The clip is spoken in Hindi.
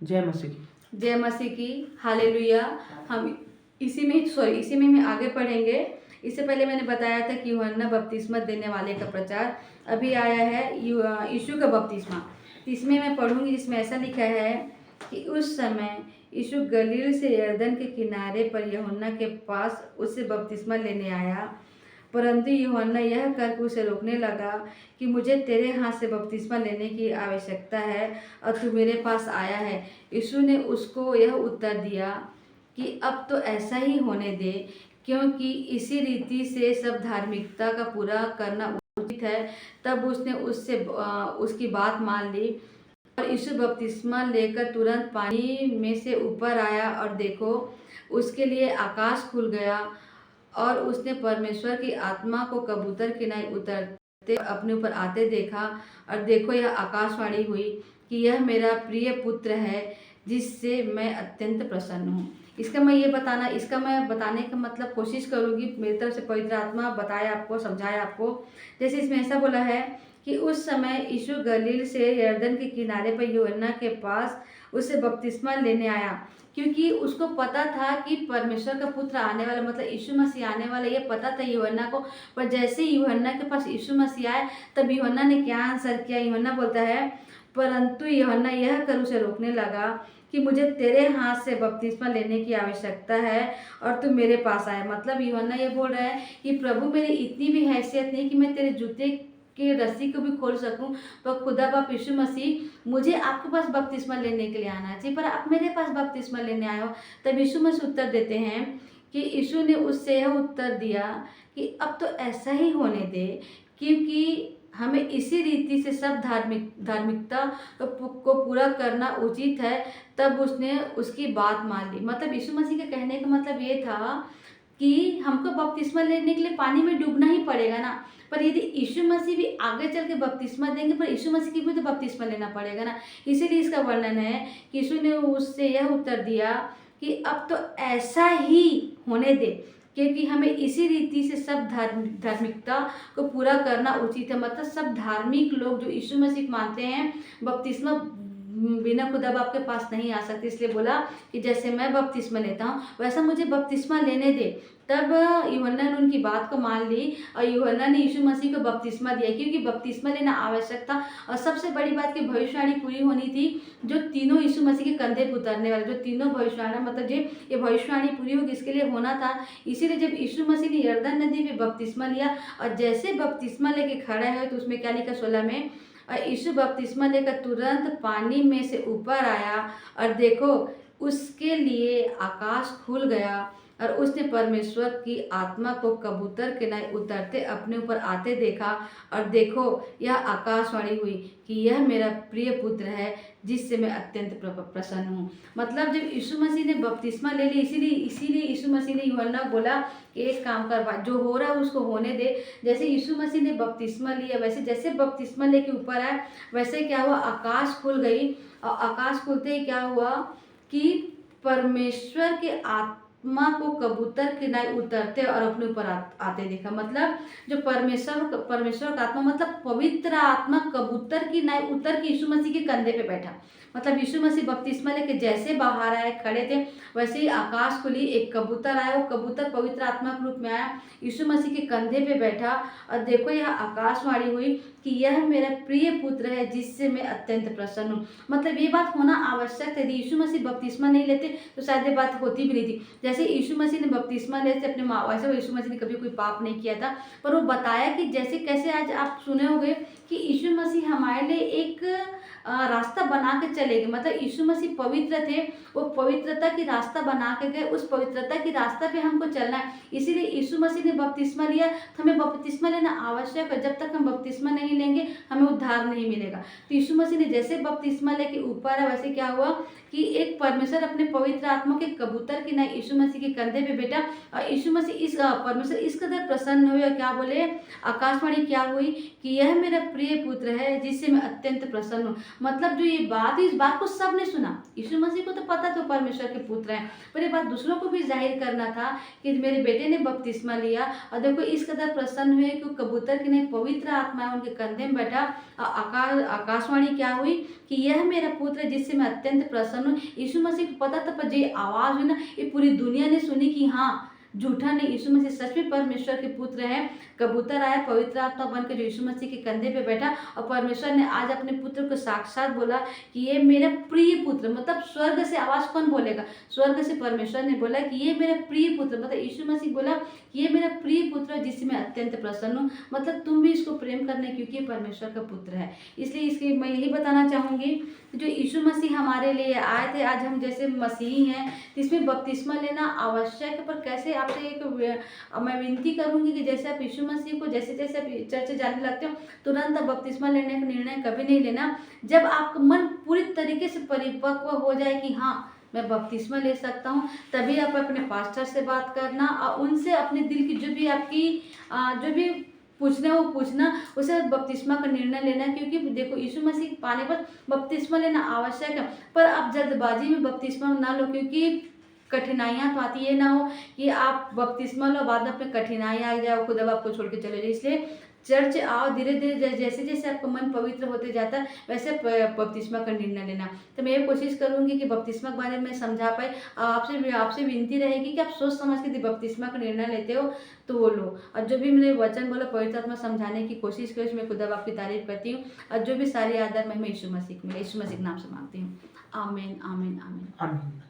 जय मसीह की। जय मसीह की। हालेलुया। हम इसी में हम आगे पढ़ेंगे। इससे पहले मैंने बताया था कि यूहन्ना बपतिस्मा देने वाले का प्रचार अभी आया है, यीशु का बपतिस्मा। तो इसमें मैं पढ़ूंगी, जिसमें ऐसा लिखा है कि उस समय यीशु गलील से यरदन के किनारे पर यूहन्ना के पास उससे बपतिस्मा लेने आया। परंतु यूहन्ना यह करके उसे रोकने लगा कि मुझे तेरे हाथ से बपतिस्मा लेने की आवश्यकता है और तू मेरे पास आया है। यीशु ने उसको यह उत्तर दिया कि अब तो ऐसा ही होने दे, क्योंकि इसी रीति से सब धार्मिकता का पूरा करना उचित है। तब उसने उसकी बात मान ली और यीशु बपतिस्मा लेकर तुरंत पानी में से ऊपर आया और देखो, उसके लिए आकाश खुल गया और उसने परमेश्वर की आत्मा को कबूतर की नाई उतरते अपने ऊपर आते देखा। और देखो, यह आकाशवाणी हुई कि यह मेरा प्रिय पुत्र है, जिससे मैं अत्यंत प्रसन्न हूँ। इसका मैं बताने का मतलब कोशिश करूँगी, मेरी तरफ से पवित्र आत्मा बताए आपको, समझाए आपको। जैसे इसमें ऐसा बोला है कि उस समय यीशु गलील से यरदन के किनारे पर यूहन्ना के पास उससे बपतिस्मा लेने आया, क्योंकि उसको पता था कि परमेश्वर का पुत्र आने वाला, मतलब यीशु मसीह आने वाला, ये पता था यूहन्ना को। पर जैसे यूहन्ना के पास यीशु मसीह आए, तब यूहन्ना ने क्या आंसर किया? यूहन्ना बोलता है, परंतु यूहन्ना यह कर उसे रोकने लगा कि मुझे तेरे हाथ से बपतिस्मा लेने की आवश्यकता है और तू मेरे पास आए। मतलब यूहन्ना ये बोल रहा है कि प्रभु, मेरी इतनी भी हैसियत नहीं कि मैं तेरे जूते के रस्सी को भी खोल सकूं, पर खुदा बाप यीशु मसीह, मुझे आपके पास बपतिस्मा लेने के लिए आना चाहिए, पर आप मेरे पास बपतिस्मा लेने आए हो। तब यीशु मसीह उत्तर देते हैं कि यीशु ने उससे यह उत्तर दिया कि अब तो ऐसा ही होने दे, क्योंकि हमें इसी रीति से सब धार्मिकता को पूरा करना उचित है। तब उसने उसकी बात मान ली। मतलब यीशु मसीह के कहने का मतलब ये था कि हमको बपतिस्मा लेने के लिए पानी में डूबना ही पड़ेगा ना, पर यदि यीशु मसीह भी आगे चल के बपतिस्मा देंगे, पर यीशु मसीह की भी तो बपतिस्मा लेना पड़ेगा ना। इसीलिए इसका वर्णन है कि यीशु ने उससे यह उत्तर दिया कि अब तो ऐसा ही होने दे, क्योंकि हमें इसी रीति से सब धार्मिकता को पूरा करना उचित है। मतलब सब धार्मिक लोग जो यीशु मसीह मानते हैं, बपतिस्मा बिना खुदा बाप के पास नहीं आ सकते। इसलिए बोला कि जैसे मैं बपतिस्मा लेता हूँ, वैसा मुझे बपतिस्मा लेने दे। तब यूहन्ना ने उनकी बात को मान ली और यूहन्ना ने यीशु मसीह को बपतिस्मा दिया, क्योंकि बपतिस्मा लेना आवश्यक था। और सबसे बड़ी बात की भविष्यवाणी पूरी होनी थी, जो तीनों यीशु मसीह के कंधे पर उतरने वाले, जो तीनों भविष्यवाणी, मतलब ये भविष्यवाणी पूरी होगी, इसके लिए होना था। इसीलिए जब यीशु मसीह ने यरदन नदी पे बपतिस्मा लिया और जैसे बपतिस्मा लेके खड़ा है, तो उसमें क्या लिखा 16 में, और यीशु बपतिस्मा लेकर तुरंत पानी में से ऊपर आया और देखो, उसके लिए आकाश खुल गया और उसने परमेश्वर की आत्मा को कबूतर के नाई उतरते अपने ऊपर आते देखा। और देखो, यह आकाशवाणी हुई कि यह मेरा प्रिय पुत्र है, जिससे मैं अत्यंत प्रसन्न हूँ। मतलब जब यीशु मसीह ने बपतिस्मा ले ली, इसीलिए यीशु मसीह ने यूहन्ना बोला कि एक काम कर, जो हो रहा है उसको होने दे। जैसे यीशु मसीह ने बपतिस्मा लिया, वैसे जैसे बपतिस्मा लेके ऊपर आए, वैसे क्या हुआ, आकाश खुल गई। और आकाश खुलते ही क्या हुआ कि परमेश्वर के आत्मा को कबूतर के नाई उतरते और अपने ऊपर आते देखा। मतलब जो परमेश्वर का आत्मा, मतलब पवित्र आत्मा कबूतर की नाई उतर के यीशु मसीह के कंधे पे बैठा। मतलब यीशु मसीह बपतिस्मा लेके जैसे बाहर आए, खड़े थे, वैसे ही आकाश खुली, एक कबूतर आया। वो कबूतर पवित्र आत्मा के रूप में आया, यीशु मसीह के कंधे पे बैठा और देखो, यह आकाशवाणी हुई कि यह मेरा प्रिय पुत्र है, जिससे मैं अत्यंत प्रसन्न हूँ। मतलब ये बात होना आवश्यक है। यदि यीशु मसीह बपतिस्मा नहीं लेते तो शायद ये बात होती भी नहीं थी। जैसे यीशु मसीह ने बपतिस्मा लेते अपने माँ, वैसे यीशु मसीह ने कभी कोई पाप नहीं किया था, पर वो बताया कि जैसे कैसे, आज आप सुने होंगे कि यीशु मसीह हमारे लिए एक रास्ता बना के चले गए। मतलब यीशु मसीह पवित्र थे, वो पवित्रता की रास्ता बना के गए, उस पवित्रता की रास्ता पे हमको चलना है। इसीलिए यीशु मसीह ने बपतिस्मा लिया, तो हमें बपतिस्मा लेना आवश्यक है। जब तक हम बपतिस्मा नहीं लेंगे, हमें उद्धार नहीं मिलेगा। तो यीशु मसीह ने जैसे बपतिस्मा लेके ऊपर है, वैसे क्या हुआ कि एक परमेश्वर अपने पवित्र आत्मा के कबूतर की नाई यीशु मसीह के कंधे पे बैठा और यीशु मसीह परमेश्वर इस कदर प्रसन्न हुए और क्या बोले, आकाशवाणी क्या हुई कि यह मेरा प्रिय पुत्र है, जिससे मैं अत्यंत प्रसन्न हूँ। मतलब जो ये बात है, इस बात को सबने सुना। यीशु मसीह को तो पता था परमेश्वर के पुत्र हैं, पर ये बात दूसरों को भी जाहिर करना था कि मेरे बेटे ने बपतिस्मा लिया और देखो इस कदर प्रसन्न हुए कि कबूतर की नहीं पवित्र आत्मा उनके कंधे में बैठा, आकाशवाणी क्या हुई कि यह मेरा पुत्र है जिससे मैं अत्यंत प्रसन्न हूँ। यीशु मसीह को पता था, पर जो आवाज़ हुई ना, ये पूरी दुनिया ने सुनी कि हाँ, झूठा नहीं, यीशु मसीह सच में परमेश्वर के पुत्र हैं। कबूतर आया पवित्र आत्मा बनकर जो यीशु मसीह के कंधे पे बैठा, और परमेश्वर ने आज अपने पुत्र को साक्षात बोला कि ये मेरा प्रिय पुत्र, मतलब स्वर्ग से आवाज़ कौन बोलेगा? स्वर्ग से परमेश्वर ने बोला कि ये मेरा प्रिय पुत्र, मतलब यीशु मसीह बोला कि ये मेरा प्रिय पुत्र है जिससे मैं अत्यंत प्रसन्न हूँ। मतलब तुम भी इसको प्रेम करने, क्योंकि ये परमेश्वर का पुत्र है। इसलिए इसके मैं यही बताना चाहूँगी, जो यीशु मसीह हमारे लिए आए थे, आज हम जैसे मसीही हैं, इसमें बपतिस्मा लेना आवश्यक है। पर कैसे, आपसे एक मैं विनती करूंगी कि जैसे आप यीशु मसीह को जैसे जैसे आप चर्च जाने लगते हो, तुरंत आप बपतिस्मा लेने का निर्णय कभी नहीं लेना। जब आपका मन पूरी तरीके से परिपक्व हो जाए कि हाँ मैं बपतिस्मा ले सकता हूँ, तभी आप अपने पास्टर से बात करना और उनसे अपने दिल की जो भी आपकी जो भी पूछना वो पूछना, उसे बपतिस्मा का निर्णय लेना। क्योंकि देखो, यीशु मसीह पाने पर बपतिस्मा लेना आवश्यक है, पर आप जल्दबाजी में बपतिस्मा ना लो, क्योंकि कठिनाइयाँ तो आती, ये ना हो कि आप बपतिस्मा लो बाद में अपने कठिनाई आ जाए, खुद अब आपको छोड़ के चले जाए। इसलिए चर्च आओ, धीरे धीरे जैसे जैसे आपका मन पवित्र होते जाता है वैसे बपतिस्मा का निर्णय लेना। तो मैं ये कोशिश करूंगी कि बपतिस्मा के बारे में समझा पाए। आपसे विनती रहेगी कि आप सोच समझ के बपतिस्मा का निर्णय लेते हो तो वो लो, और जो भी मैंने वचन बोला पवित्र आत्मा समझाने की कोशिश करो, इसमें खुद आपकी तारीफ करती हूँ। और जो भी सारी आदर मैं यीशु मसीह के नाम से मांगती हूँ। आमीन आमीन आमीन।